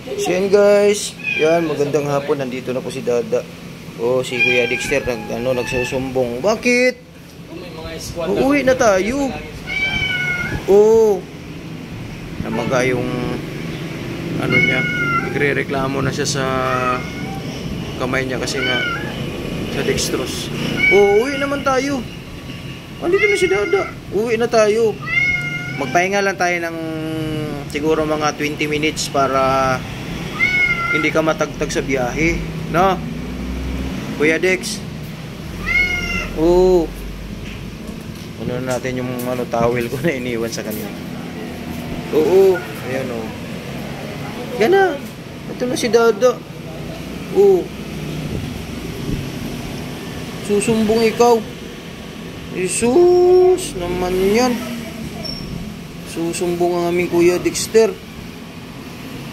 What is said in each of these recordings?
So yan guys, yan magandang hapon, nandito na po si Dada. Oh, si Kuya Dexter nagsusumbong. Bakit? Uuwi na tayo. Oh. Namaga yung niya. Nagre-reklamo na siya sa kamay niya kasi nga sa dextrose. Oh, uwi naman tayo. Andito na si Dada. Uwi na tayo. Magpahinga lang tayo ng siguro mga 20 minutes para hindi ka matagtag sa biyahe, no? Kuya Dex. Oo. Ano natin yung towel ko na iniwan sa kanila. Oo, ayan oh. Yan na. Ito na si Dada. Oo. Susumbong ikaw. Jesus naman yan. Susumbong ang aming Kuya Dexter.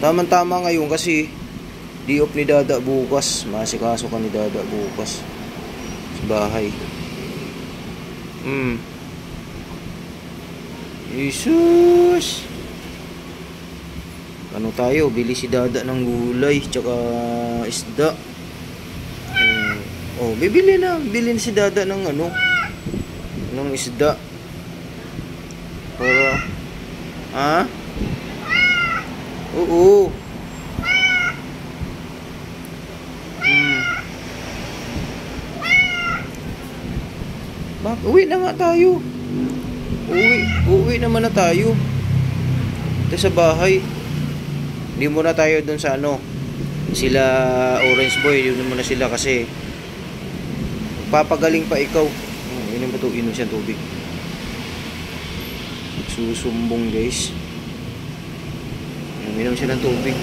Tama-tama ngayon kasi di off ni Dada bukas. Masikaso ka ni Dada bukas sa bahay. Jesus. Ano tayo? Bili si Dada ng gulay tsaka isda. Oh, bibili na. Bilhin si Dada ng ng isda. Para ha? Oo. Uwi na nga tayo. Uwi naman na tayo. Ito sa bahay. Hindi muna tayo dun sa sila Orange Boy. Hindi muna sila kasi papagaling pa ikaw. Inom ba ito? Inom siya tubig. Susumbong guys. Inom siya ng tubig.